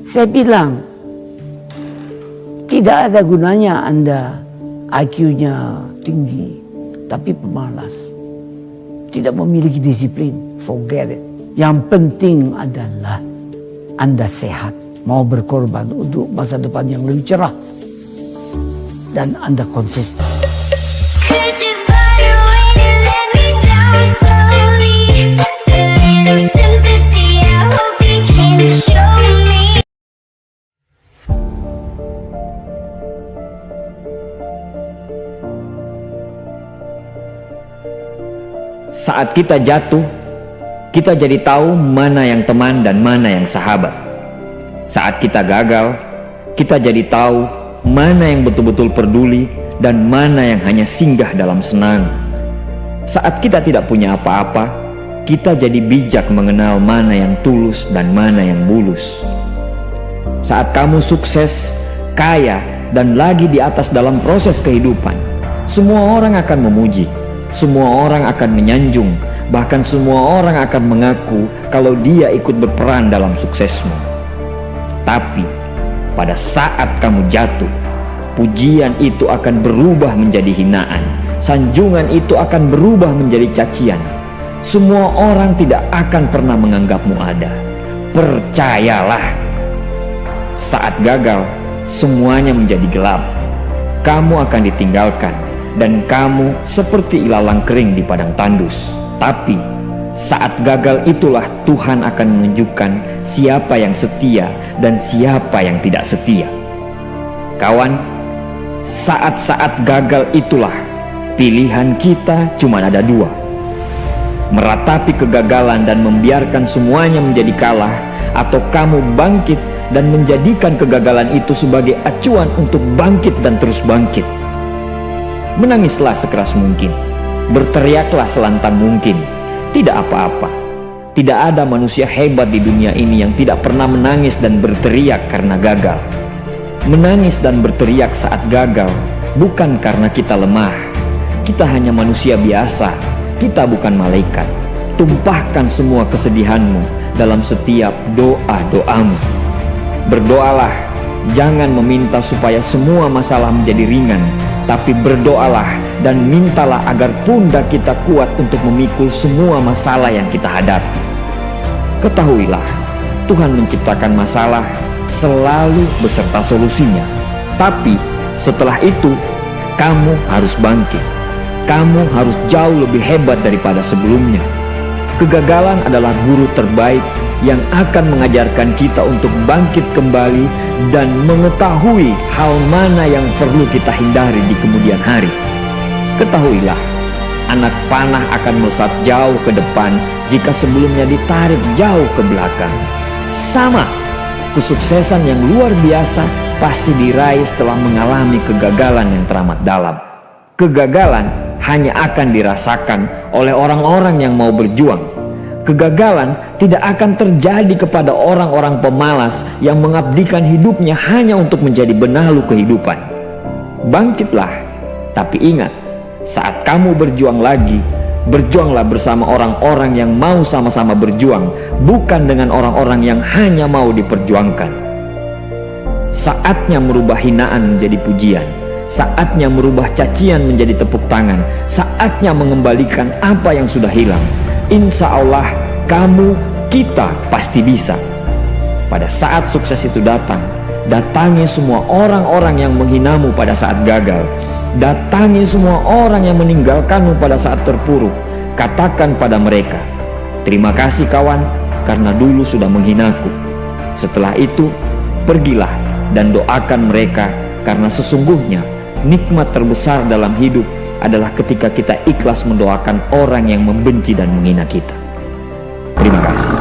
Saya bilang, tidak ada gunanya Anda IQ-nya tinggi, tapi pemalas. Tidak memiliki disiplin, forget it. Yang penting adalah Anda sehat, mau berkorban untuk masa depan yang lebih cerah. Dan Anda konsisten. Saat kita jatuh, kita jadi tahu mana yang teman dan mana yang sahabat. Saat kita gagal, kita jadi tahu mana yang betul-betul peduli dan mana yang hanya singgah dalam senang. Saat kita tidak punya apa-apa, kita jadi bijak mengenal mana yang tulus dan mana yang bulus. Saat kamu sukses, kaya, dan lagi di atas dalam proses kehidupan, semua orang akan memuji. Semua orang akan menyanjung, bahkan semua orang akan mengaku kalau dia ikut berperan dalam suksesmu. Tapi pada saat kamu jatuh, pujian itu akan berubah menjadi hinaan, sanjungan itu akan berubah menjadi cacian. Semua orang tidak akan pernah menganggapmu ada. Percayalah, saat gagal, semuanya menjadi gelap. Kamu akan ditinggalkan, dan kamu seperti ilalang kering di padang tandus. Tapi saat gagal itulah Tuhan akan menunjukkan siapa yang setia dan siapa yang tidak setia. Kawan, saat-saat gagal itulah pilihan kita cuma ada dua: meratapi kegagalan dan membiarkan semuanya menjadi kalah, atau kamu bangkit dan menjadikan kegagalan itu sebagai acuan untuk bangkit dan terus bangkit. Menangislah sekeras mungkin, berteriaklah selantang mungkin. Tidak apa-apa. Tidak ada manusia hebat di dunia ini yang tidak pernah menangis dan berteriak karena gagal. Menangis dan berteriak saat gagal bukan karena kita lemah. Kita hanya manusia biasa. Kita bukan malaikat. Tumpahkan semua kesedihanmu dalam setiap doa-doamu. Berdoalah, jangan meminta supaya semua masalah menjadi ringan, tapi berdoalah dan mintalah agar pundak kita kuat untuk memikul semua masalah yang kita hadapi. Ketahuilah, Tuhan menciptakan masalah selalu beserta solusinya. Tapi setelah itu, kamu harus bangkit. Kamu harus jauh lebih hebat daripada sebelumnya. Kegagalan adalah guru terbaik yang akan mengajarkan kita untuk bangkit kembali dan mengetahui hal mana yang perlu kita hindari di kemudian hari. Ketahuilah, anak panah akan melesat jauh ke depan jika sebelumnya ditarik jauh ke belakang. Sama, kesuksesan yang luar biasa pasti diraih setelah mengalami kegagalan yang teramat dalam. Kegagalan hanya akan dirasakan oleh orang-orang yang mau berjuang. Kegagalan tidak akan terjadi kepada orang-orang pemalas yang mengabdikan hidupnya hanya untuk menjadi benalu kehidupan. Bangkitlah, tapi ingat, saat kamu berjuang lagi, berjuanglah bersama orang-orang yang mau sama-sama berjuang, bukan dengan orang-orang yang hanya mau diperjuangkan. Saatnya merubah hinaan menjadi pujian. Saatnya merubah cacian menjadi tepuk tangan. Saatnya mengembalikan apa yang sudah hilang. Insya Allah kamu, kita pasti bisa. Pada saat sukses itu datang, datangi semua orang-orang yang menghinamu pada saat gagal. Datangi semua orang yang meninggalkanmu pada saat terpuruk. Katakan pada mereka, terima kasih kawan, karena dulu sudah menghinaku. Setelah itu, pergilah dan doakan mereka, karena sesungguhnya nikmat terbesar dalam hidup adalah ketika kita ikhlas mendoakan orang yang membenci dan menghina kita. Terima kasih.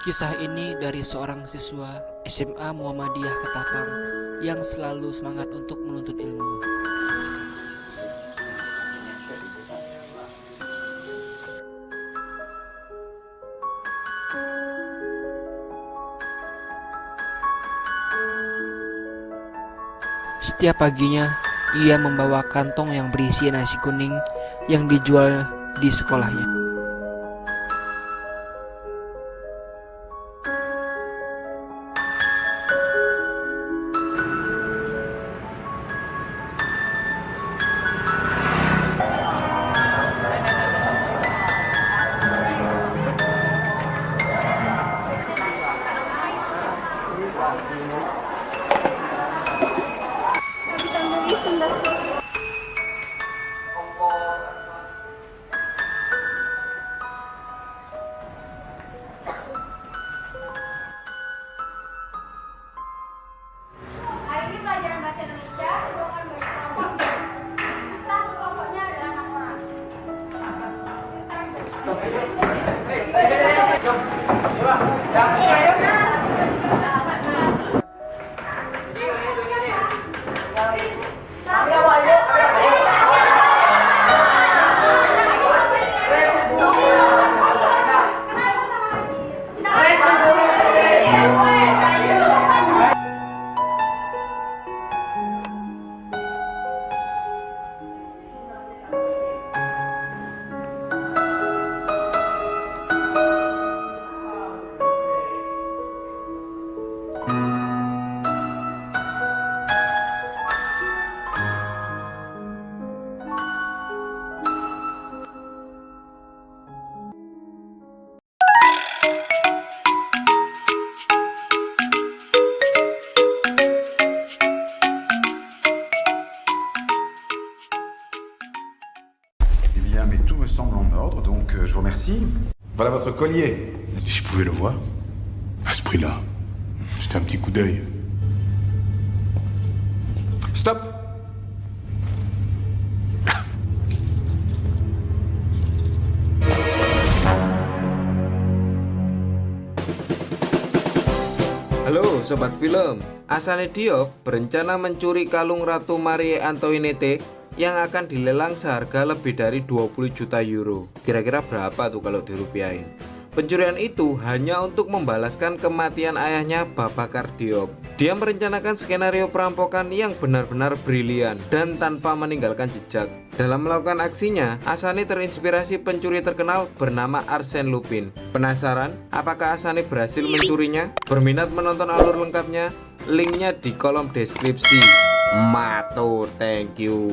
Kisah ini dari seorang siswa SMA Muhammadiyah Ketapang yang selalu semangat untuk menuntut ilmu. Setiap paginya, ia membawa kantong yang berisi nasi kuning yang dijual di sekolahnya. Hari ini pelajaran bahasa Indonesia, hubungan bagi kelompok. Satu kelompoknya adalah 6 orang. Eh bien, mais tout me semble en ordre, donc je vous remercie. Voilà votre collier. Si je pouvais le voir, à ce prix-là, c'était un petit coup d'œil. Stop! Halo Sobat Film, Asane Diop berencana mencuri kalung Ratu Marie Antoinette yang akan dilelang seharga lebih dari 20 juta euro. Kira-kira berapa tuh kalau dirupiahin? Pencurian itu hanya untuk membalaskan kematian ayahnya Babakar Diop. Dia merencanakan skenario perampokan yang benar-benar brilian dan tanpa meninggalkan jejak. Dalam melakukan aksinya, Asane terinspirasi pencuri terkenal bernama Arsène Lupin. Penasaran apakah Asane berhasil mencurinya? Berminat menonton alur lengkapnya? Linknya di kolom deskripsi. Matur, thank you.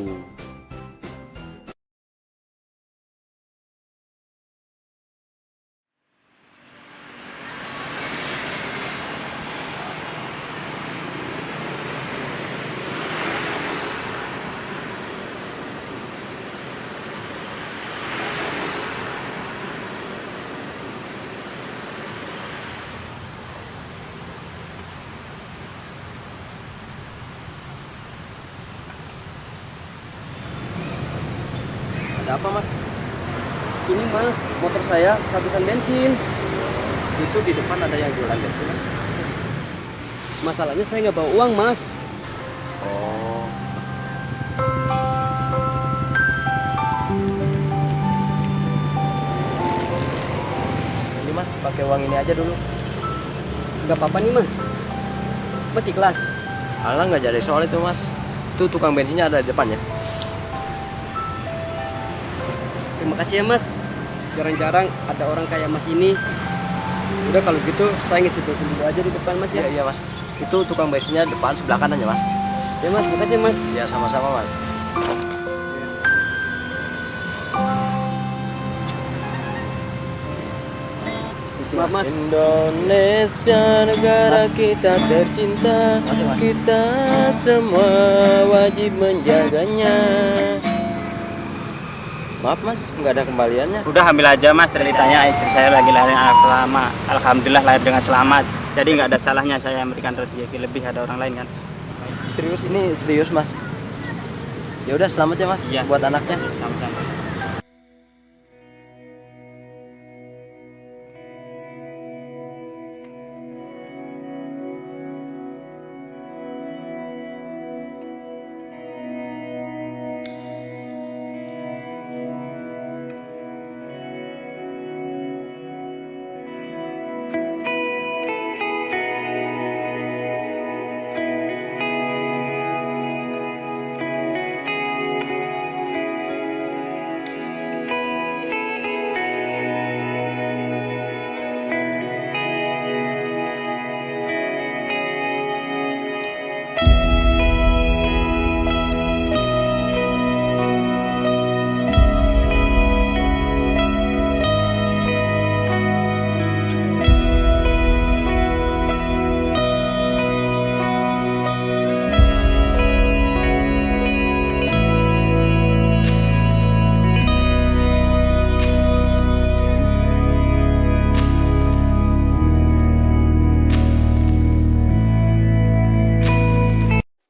Ada apa mas? Ini mas, motor saya kehabisan bensin. Itu di depan ada yang jualan bensin mas. Masalahnya saya nggak bawa uang mas. Oh. Ini mas, pakai uang ini aja dulu. Nggak apa-apa nih mas. Mas ikhlas? Alah nggak jadi soal itu mas. Itu tukang bensinnya ada di depan ya. Terima kasih ya mas. Jarang-jarang ada orang kayak mas ini. Udah kalau gitu saya ngisi bensin dulu aja di depan mas ya. Iya mas. Itu tukang bensinnya depan sebelah kanan ya mas. Ya mas, makasih mas. Ya sama-sama mas. Maaf mas. Indonesia negara kita tercinta. Makasih, mas. Kita semua wajib menjaganya. Maaf mas, nggak ada kembaliannya. Udah ambil aja mas, ceritanya istri saya lagi lahir lama. Alhamdulillah lahir dengan selamat. Jadi nggak ada salahnya saya memberikan rezeki lebih, ada orang lain kan. Serius, ini serius mas. Ya udah selamat ya mas, Iya. buat anaknya. Sama-sama.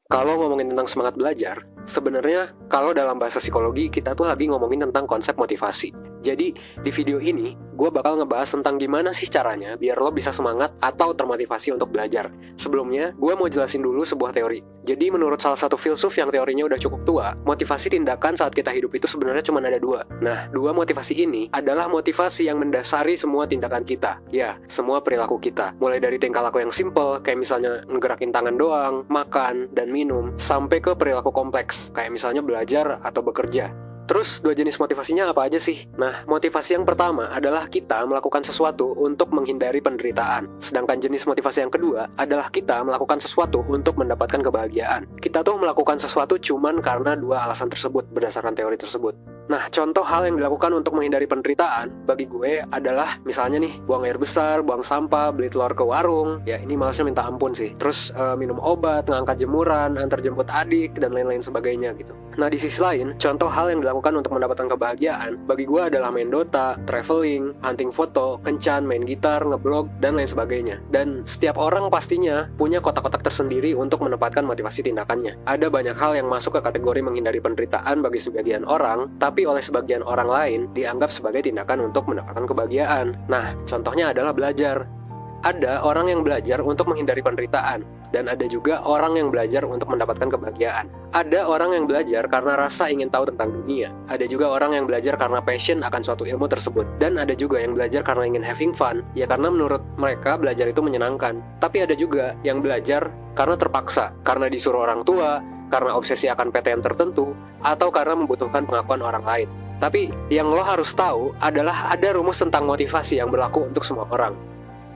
Kalau ngomongin tentang semangat belajar, sebenarnya kalau dalam bahasa psikologi kita tuh lagi ngomongin tentang konsep motivasi. Jadi di video ini gue bakal ngebahas tentang gimana sih caranya biar lo bisa semangat atau termotivasi untuk belajar. Sebelumnya gue mau jelasin dulu sebuah teori. Jadi menurut salah satu filsuf yang teorinya udah cukup tua, motivasi tindakan saat kita hidup itu sebenarnya cuma ada dua. Nah, dua motivasi ini adalah motivasi yang mendasari semua tindakan kita. Ya, semua perilaku kita. Mulai dari tingkah laku yang simple, kayak misalnya ngegerakin tangan doang, makan, dan minum, sampai ke perilaku kompleks, kayak misalnya belajar atau bekerja. Terus, dua jenis motivasinya apa aja sih? Nah, motivasi yang pertama adalah kita melakukan sesuatu untuk menghindari penderitaan. Sedangkan jenis motivasi yang kedua adalah kita melakukan sesuatu untuk mendapatkan kebahagiaan. Kita tuh melakukan sesuatu cuman karena dua alasan tersebut, berdasarkan teori tersebut. Nah, contoh hal yang dilakukan untuk menghindari penderitaan bagi gue adalah misalnya nih, buang air besar, buang sampah, beli telur ke warung. Ya, ini malesnya minta ampun sih. Terus minum obat, ngangkat jemuran, antar jemput adik, dan lain-lain sebagainya gitu. Nah, di sisi lain, contoh hal yang dilakukan untuk mendapatkan kebahagiaan bagi gue adalah main Dota, traveling, hunting foto, kencan, main gitar, ngeblog, dan lain sebagainya. Dan setiap orang pastinya punya kotak-kotak tersendiri untuk menempatkan motivasi tindakannya. Ada banyak hal yang masuk ke kategori menghindari penderitaan bagi sebagian orang, tapi oleh sebagian orang lain dianggap sebagai tindakan untuk mendapatkan kebahagiaan. Nah, contohnya adalah belajar. Ada orang yang belajar untuk menghindari penderitaan, dan ada juga orang yang belajar untuk mendapatkan kebahagiaan. Ada orang yang belajar karena rasa ingin tahu tentang dunia. Ada juga orang yang belajar karena passion akan suatu ilmu tersebut. Dan ada juga yang belajar karena ingin having fun, ya karena menurut mereka belajar itu menyenangkan. Tapi ada juga yang belajar karena terpaksa, karena disuruh orang tua, karena obsesi akan PTN tertentu, atau karena membutuhkan pengakuan orang lain. Tapi yang lo harus tahu adalah ada rumus tentang motivasi yang berlaku untuk semua orang.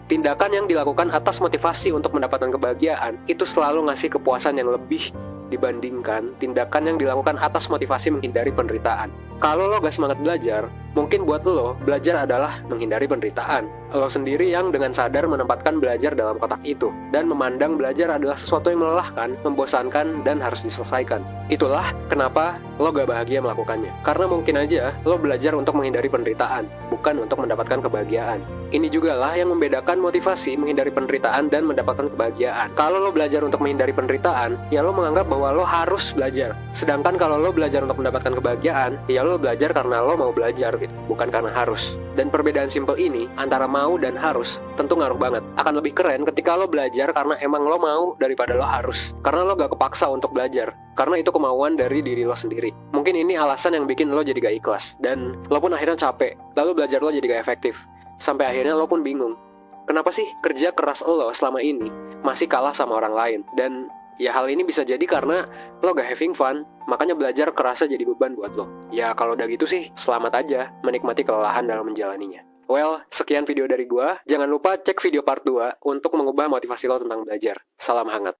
Tindakan yang dilakukan atas motivasi untuk mendapatkan kebahagiaan itu selalu ngasih kepuasan yang lebih dibandingkan tindakan yang dilakukan atas motivasi menghindari penderitaan. Kalau lo gak semangat belajar, mungkin buat lo, belajar adalah menghindari penderitaan. Lo sendiri yang dengan sadar menempatkan belajar dalam kotak itu, dan memandang belajar adalah sesuatu yang melelahkan, membosankan, dan harus diselesaikan. Itulah kenapa lo gak bahagia melakukannya. Karena mungkin aja lo belajar untuk menghindari penderitaan, bukan untuk mendapatkan kebahagiaan. Ini juga lah yang membedakan motivasi menghindari penderitaan dan mendapatkan kebahagiaan. Kalau lo belajar untuk menghindari penderitaan, ya lo menganggap bahwa lo harus belajar. Sedangkan kalau lo belajar untuk mendapatkan kebahagiaan, ya lo belajar karena lo mau belajar gitu, bukan karena harus. Dan perbedaan simpel ini antara mau dan harus tentu ngaruh banget. Akan lebih keren ketika lo belajar karena emang lo mau daripada lo harus. Karena lo gak kepaksa untuk belajar. Karena itu kemauan dari diri lo sendiri. Mungkin ini alasan yang bikin lo jadi gak ikhlas. Dan lo pun akhirnya capek. Lalu belajar lo jadi gak efektif. Sampai akhirnya lo pun bingung. Kenapa sih kerja keras lo selama ini masih kalah sama orang lain? Dan ya hal ini bisa jadi karena lo gak having fun, makanya belajar kerasa jadi beban buat lo. Ya kalau udah gitu sih, selamat aja menikmati kelelahan dalam menjalaninya. Well, sekian video dari gua. Jangan lupa cek video part 2 untuk mengubah motivasi lo tentang belajar. Salam hangat.